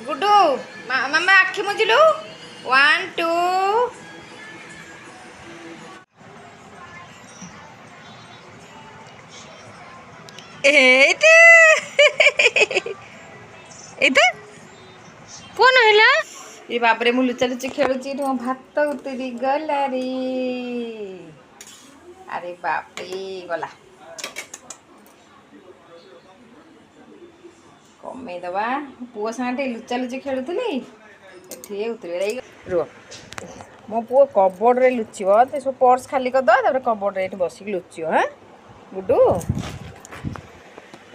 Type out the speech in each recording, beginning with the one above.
गुड्डू मम्मा आखि मुझिलु 1 2 ଏଇଟା ଏଇଟା କଣ ହେଲା ଏ ବାପରେ ମୁଁ ଲୁଚା ଲୁଚି ଖେଳୁଛି ମୋ ଭାତ ଉତରି ଗଲା ରେ ଆରେ ବାପରେ ଗଲା କମେଇଦବା ପୁଅ ସାଙ୍ଗେ ଲୁଚା ଲୁଚି ଖେଳୁଥିଲି ଏଠି ଉତରି ରୁହ ମୋ ପୁଅ କବୋର୍ଡରେ ଲୁଚିବ ତ ସବୁ ପର୍ସ ଖାଲି କରିଦେବା ତାପରେ କବୋର୍ଡରେ ଏଠି ବସିକି ଲୁଚିବ ହଁ ଗୁଡୁ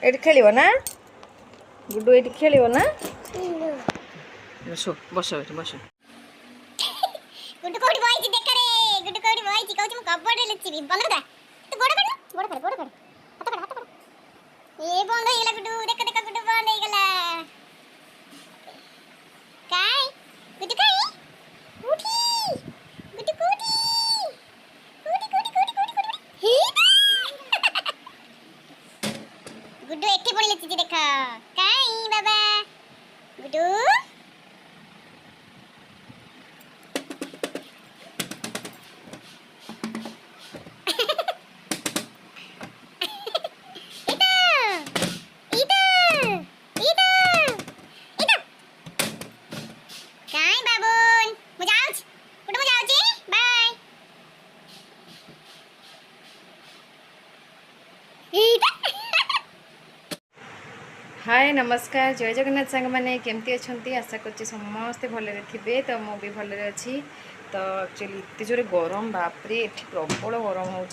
ଏଠି ଖେଳିବ ନା गुड्डू ये खेल ना बस बस बस गुड्डू कोडी बॉयज देख रे गुड्डू कोडी बॉयज कहू हम कबोर्ड रे लुचिबी बंद कर तू गोड़ कर हाथ कर ए बंद हो गेला गुड्डू देख देख गुड्डू बंद हो गेला काय गुड्डू काय उठी गुड्डू कोडी कोडी गुड्डू एठी पड़ लुचि देख काय बाबा गुड्डू हाय नमस्कार जय जगन्नाथ सांग मैंने केमती अच्छा आशा कर समस्ते भलरे थे तो मु भी भलरे अच्छी तो एक्चुअली इतने जोरे गरम बापरे एठी प्रबल गरम हो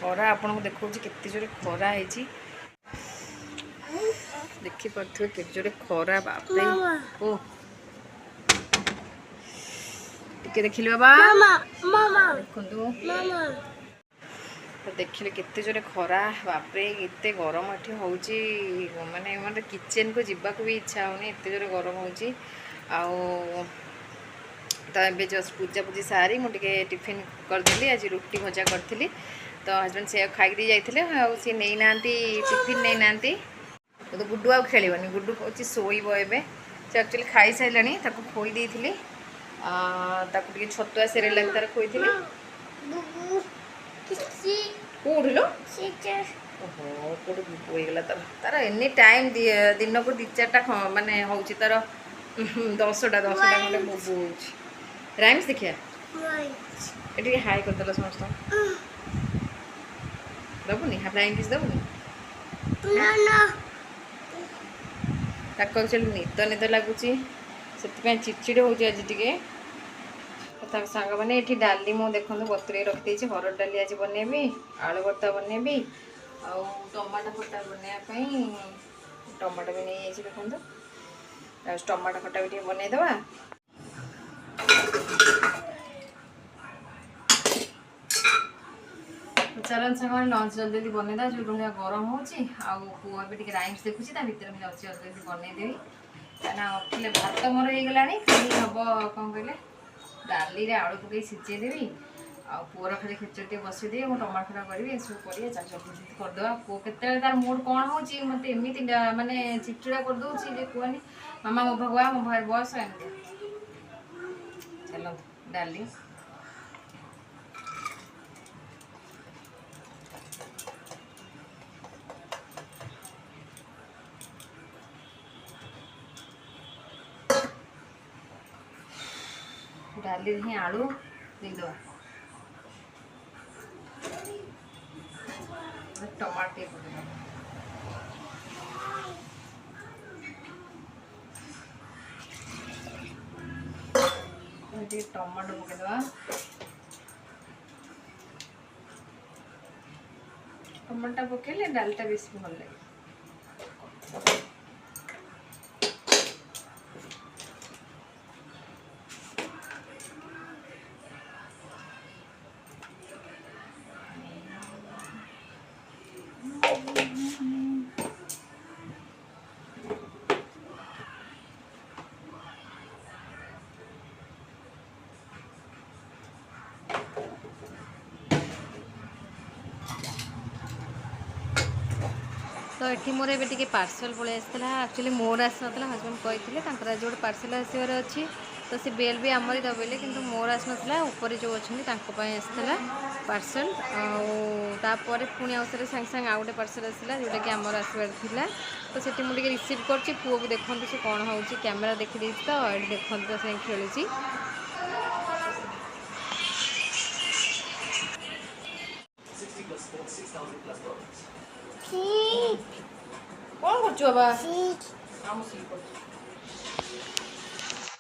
खरा आपन को देखा केते जोरे खरा है देखिपे के जोरे खरा बापरे ओ टिके देखिले बाबा देखु तो देखिले केते जोरे खरा बापरे एते गरम एठी होउची माने माने किचन को जिबा को भी इच्छा होनी एते जोरे गरम होउची आउ तो एबे जस्ट पूजा पूजी सारी मु टिके टिफिन कर देली आज रोटी भजा करथिली तो हस्बैंड से खाई दी जाइथिले आ से नै नांती टिफिन नै नांती तो गुड्डू आ खेलिबनी गुड्डू होची सोइबो एबे से एक्चुअली खाई साइलानी ताको खोई देथिली ताको टिके छतुआ सेरेला तार खोईथिली कौन ओहो कौट बुगला तार एनी टाइम दिन को 2-4टा माने हूँ तार 10टा खंडे बुबू हो राइम्स देखिए ये हाई करदेल समस्त दबुनि फ्लाइंग किस दबुनि एक्चुअली निद निद लगुच से चिड़चिड़ हो आज टे सांग मैंने ये डाली मु देखो बतुरे रखी हरड़ डाली आज बनैबी आलू भर्ता बनैबी आ टमाटो खटा बनवाई टमाटो भी नहीं जाइए देखो टमाटो खटा भी बनईदे चलन सांग लंच जल्दी जल्दी बनईदा जो भाया गरम हो भी राइम्स देखुची भितर मुझे अच्छी जल्दी बनईदेवी कहीं भात मोर हो गला खाली हम कौन कहले डाली रे आलू पकई सिझेदेवी आ पुअर खाली खेचड़ी बसईदे मुझे टमाटो खटा करी सब कर जल्दी करदे पु के तार मूड कौन हो मत एमती मानने चिड़चिड़ा करदे कहनी मामा मो भगवा मो भाई बस एमती चलो डाली डाली ही आलू देदे टमाटे टमाटो पकईदे टमाटा पकईले डालटा बेस भल लगे तो ये मोर ए पार्सल पलि आसाला एक्चुअली मोर आसना हजबैंड कहते आज गोटे पार्सल आसबार अच्छी तो सी बेल भी आमरी दबेले कि मोर आसना ऊपर जो अच्छा आसाला पार्सल आपर पुणी आउे सागे सागे आउ गए पार्सल आसाला जोटा कि आमर आसबार तो से मुझे रिसीव कर पुओ को देखते से कौन हो कैमेरा देखी तो ये देखते तो से खेलुची कौन कर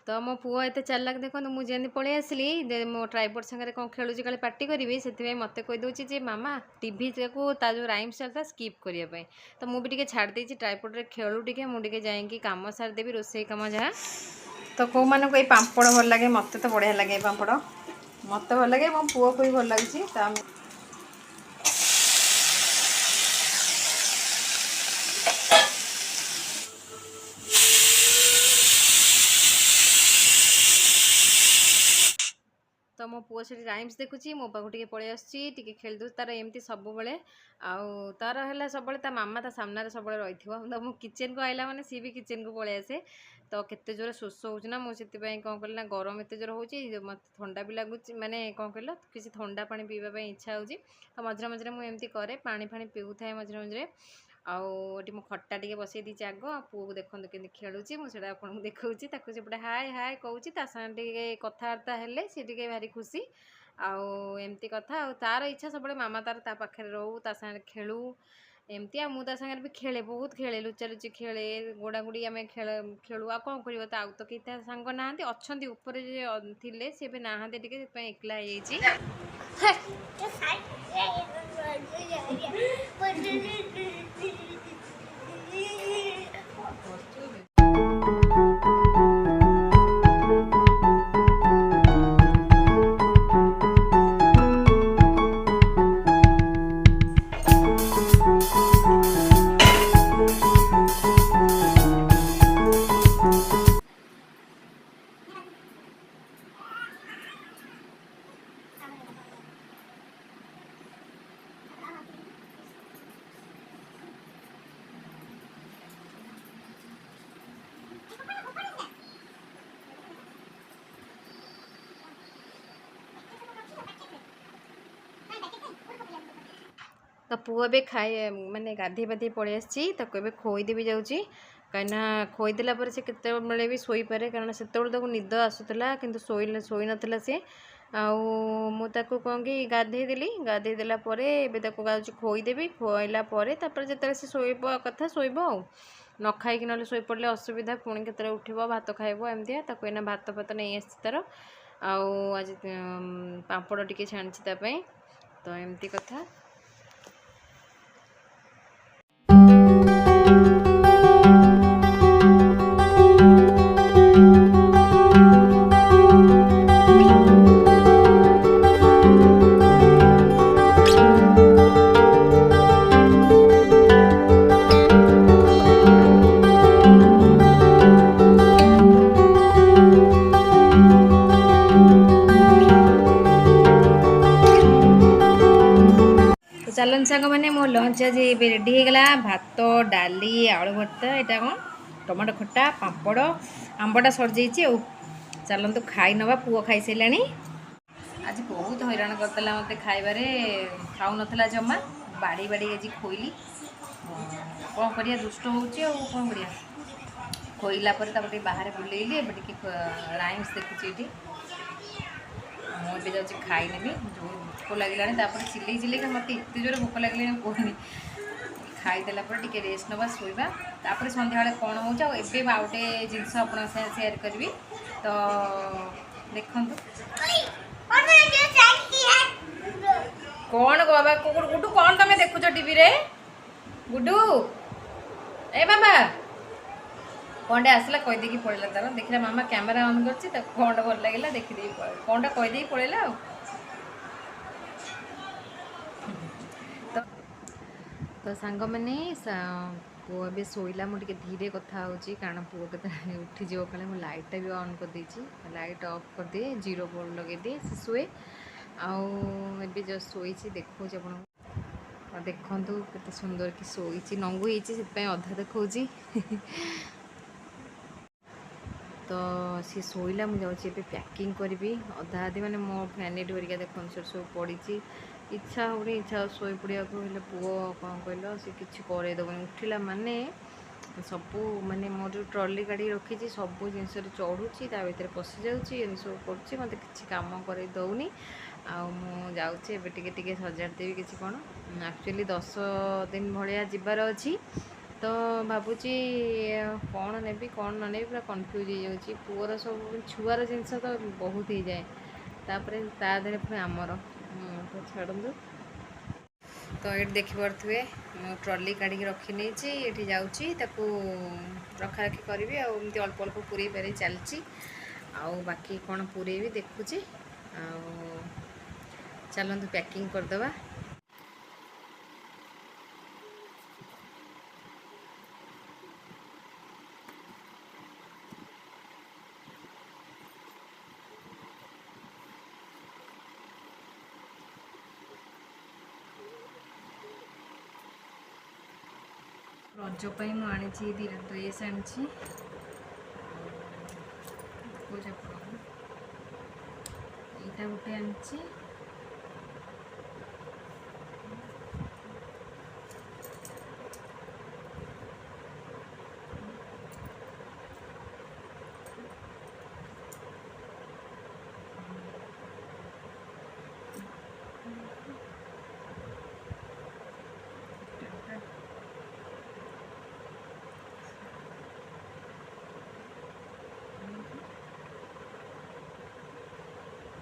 तो मो पुओ एत चालाक देखो मुझे पलि आसली मो ट्राइपॉड सागर कौन खेलुची काले पार्टी करी से मत कहीदे जे मामा टीवी को जो राइम्स चलता स्किप करने तो मुझे भी छाड़ देती ट्राइपॉड खेलू टे मुझे जाकि कम सारिदेवी रोसे कम जहाँ तो कौ मानक ये पापड़ भल लगे मत तो बढ़िया लगे पापड़ मत भल लगे मो पुओ को भी भल लगी तो मो पुओ से राइम्स देखुची मो पाक पलि आसटी खेल दो तार एमती सब बेले तार है सब मामा ता सामने सब रही तो मो किचन को आइला माने सी भी किचन को पलि आसे तो केते जोर शोष होना मुझे कौन कल ना गरम एत जोर हो मत ठंडा भी लगुच माने कौन कल किसी ठंडा पानी पीवाई इच्छा हो तो मझे मझे मुझे करे पानी फाणी पीऊ थाए मझे मझे आउे मो खट्टा टे बसई दीची आग पुओ को देखते केमती खेलुची मुझे आपको देखा सेपटे हाय हाय कहूँ कथबार्ता हेले सी टे भारी खुशी आमती कथा तार इच्छा सब मामा तार ता पाखे रो ता सागे खेलू एमती आ मुझे सागर भी खेले बहुत खेले लुचा लुची खेले गोड़ा गुड़ी आम खेलू आ कौन कर आउ तो कई सांग ना अच्छा ऊपर थे सी भी ना एकला तो पुओ भी खाए माने गाधे बाधे पलि आसी खोईदेवी जाऊँगी कहीं खोईदेला से केतबेले भी शोपे कारण से निद आसूला कि शोई नाला सी आताको कौन कि गाधे देला खोईदेवी खोईला जो से शोब कथा शोब न खाई ना शो पड़े असुविधा पुणी के उठब भात खाइब एमती एना भात फात नहीं आसी तार आज पापड़ टे छाणी तो एमती कथा चलन सांग मैंने मो लंच आज रेडी होगला भात डाली आलू भर्ता यहाँ कौन टमाटो खट्टा पापड़ आंबटा सर चलतु खाई नवा पुओ खाई सारा आज बहुत हैरान करदेला मत खाइबारे खाऊ ना जमा बाड़ी बाड़ी आज खोईली कौन करिया दुष्ट कौन करिया खोईला बाहर बुलेली राइम्स देखुची मुझे जाऊँगी खाई नेबी जो भोक लगे चिल्ले चिल्ले मत एत जोर भोक लगे कहनी खाईदेला टे रेस्ट नवा शोवा तापर सन्ध्या कौन हो गोटे जिनस आप सेयार करी तो देखु कौन बाबा गुड्डू कौन तुम देखुच टीवी रे गुड्डू ए बाबा कौन आसला कहीदे पड़ेगा तार देखला मामा कैमेरा ऑन कर कौन भल लगे देखीदे कौन कहीदे पड़ेगा तो सांग मैंने पुओ भी शोला मुझे धीरे कथा हो कारण पुओ के उठीज कले मुझे लाइटा भी ऑन कर देची लाइट ऑफ कर दिए जीरो बोर्ड लगे दिए से शुए आउ जस्ट शोची देखो आप ଆଉ ଦେଖନ୍ତୁ କେତେ ସୁନ୍ଦର କି ଶୋଇଛି, ନଙ୍ଗୁ ହେଇଛି ସେଥିପାଇଁ ଅଧା ଦେଖାଉଛି। ତ ସିଏ ଶୋଇଲା, ମୁଁ ଯାଉଛି ଏବେ ପ୍ୟାକିଂ କରିବି। ଅଧା ଅଧି ମାନେ ମୋ ଫ୍ୟାନିଟ୍ ହେରିକା ଦେଖନ୍ତୁ ସେଠି ସବୁ ପଡ଼ିଛି। ଇଚ୍ଛା ହେଉନି, ଇଚ୍ଛା ଶୋଇ ପଡ଼ିବାକୁ, ହେଲେ ପୁଅ କ'ଣ କହିଲ ସେ କିଛି କରେଇଦେବନି। ଉଠିଲା ମାନେ ସବୁ ମାନେ ମୋର ଯେଉଁ ଟ୍ରଲି ଗାଡ଼ି ରଖିଛି ସବୁ ଜିନିଷରେ ଚଢ଼ୁଛି, ତା ଭିତରେ ପଶିଯାଉଛି, ଏମିତି ସବୁ କରୁଛି, ମୋତେ କିଛି କାମ କରେଇ ଦେଉନି। ଆଉ ମୁଁ ଯାଉଛି ଏବେ ଟିକେ ଟିକେ ସଜାଡ଼ି ଦେବି କିଛି କ'ଣ। ଆକ୍ଚୁଆଲି 10 ଦିନ ଭଳିଆ ଯିବାର ଅଛି, ତ ଭାବୁଛି କ'ଣ ନେବି କ'ଣ ନ ନେବି ପୁରା କନଫ୍ୟୁଜ୍ ହେଇଯାଉଛି। ପୁଅର ସବୁ ଛୁଆର ଜିନିଷ ତ ବହୁତ ହେଇଯାଏ, ତାପରେ ତା ଦେହରେ ପୁଣି ଆମର ତ ଛାଡ଼ନ୍ତୁ। ତ ଏଇଠି ଦେଖିପାରୁଥିବେ ମୁଁ ଟ୍ରଲି କାଢ଼ିକି ରଖିନେଇଛି, ଏଠି ଯାଉଛି ତାକୁ ରଖାରଖି କରିବି। ଆଉ ଏମିତି ଅଳ୍ପ ଅଳ୍ପ ପୁରେଇ ପାରେଇ ଚାଲିଛି, ଆଉ ବାକି କ'ଣ ପୁରେଇବି ଦେଖୁଛି। ଆଉ ଚାଲନ୍ତୁ ପ୍ୟାକିଂ କରିଦେବା। ରଜ ପାଇଁ ମୁଁ ଆଣିଛି ଦୁଇଟା ଡ୍ରେସ୍ ଆଣିଛି, ଏଇଟା ଗୋଟେ ଆଣିଛି,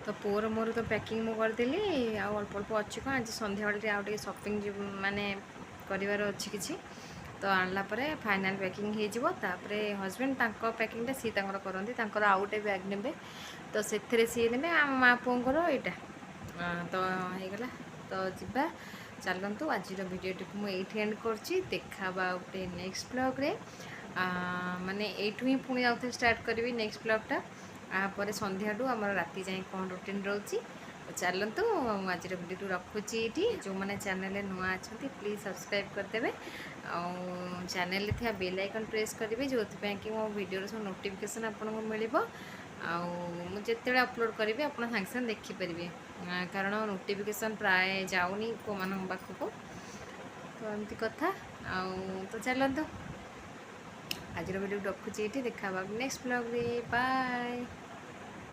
ତ ପୁଅର ମୋର ତ ପ୍ୟାକିଂ ମୁଁ କରିଦେଲି। ଆଉ ଅଳ୍ପ ଅଳ୍ପ ଅଛି କ'ଣ, ଆଜି ସନ୍ଧ୍ୟାବେଳେ ଆଉ ଟିକେ ସପିଂ ମାନେ କରିବାର ଅଛି କିଛି, ତ ଆଣିଲା ପରେ ଫାଇନାଲ୍ ପ୍ୟାକିଂ ହେଇଯିବ। ତାପରେ ହଜବେଣ୍ଡ ତାଙ୍କ ପ୍ୟାକିଂଟା ସିଏ ତାଙ୍କର କରନ୍ତି, ତାଙ୍କର ଆଉ ଗୋଟେ ବ୍ୟାଗ୍ ନେବେ, ତ ସେଥିରେ ସିଏ ନେବେ। ଆମ ମା ପୁଅଙ୍କର ଏଇଟା ତ ହେଇଗଲା। ତ ଯିବା, ଚାଲନ୍ତୁ। ଆଜିର ଭିଡ଼ିଓଟିକୁ ମୁଁ ଏଇଠି ଏଣ୍ଡ କରୁଛି। ଦେଖାବା ଗୋଟେ ନେକ୍ସଟ ବ୍ଲଗ୍ରେ, ମାନେ ଏଇଠୁ ହିଁ ପୁଣି ଆଉଥରେ ଷ୍ଟାର୍ଟ କରିବି ନେକ୍ସଟ ବ୍ଲଗ୍ଟା। ତାପରେ ସନ୍ଧ୍ୟାଠୁ ଆମର ରାତି ଯାଏଁ କ'ଣ ରୁଟିନ୍ ରହୁଛି। ଚାଲନ୍ତୁ, ମୁଁ ଆଜିର ଭିଡ଼ିଓଟି ରଖୁଛି ଏଇଠି। ଯେଉଁମାନେ ଚ୍ୟାନେଲରେ ନୂଆ ଅଛନ୍ତି ପ୍ଲିଜ୍ ସବସ୍କ୍ରାଇବ୍ କରିଦେବେ, ଆଉ ଚ୍ୟାନେଲରେ ଥିବା ବେଲ୍ ଆଇକନ୍ ପ୍ରେସ୍ କରିବେ, ଯେଉଁଥିପାଇଁ କି ମୋ ଭିଡ଼ିଓର ସବୁ ନୋଟିଫିକେସନ୍ ଆପଣଙ୍କୁ ମିଳିବ। ଆଉ ମୁଁ ଯେତେବେଳେ ଅପଲୋଡ଼ କରିବି ଆପଣ ସାଙ୍ଗେ ସାଙ୍ଗେ ଦେଖିପାରିବେ, କାରଣ ନୋଟିଫିକେସନ୍ ପ୍ରାୟ ଯାଉନି ପୁଅମାନଙ୍କ ପାଖକୁ, ତ ଏମିତି କଥା। ଆଉ ତ ଚାଲନ୍ତୁ, ଆଜିର ଭିଡ଼ିଓ ରଖୁଛି ଏଇଠି। ଦେଖା ହେବା ନେକ୍ସଟ ବ୍ଲଗ୍ରେ। ବାଏ।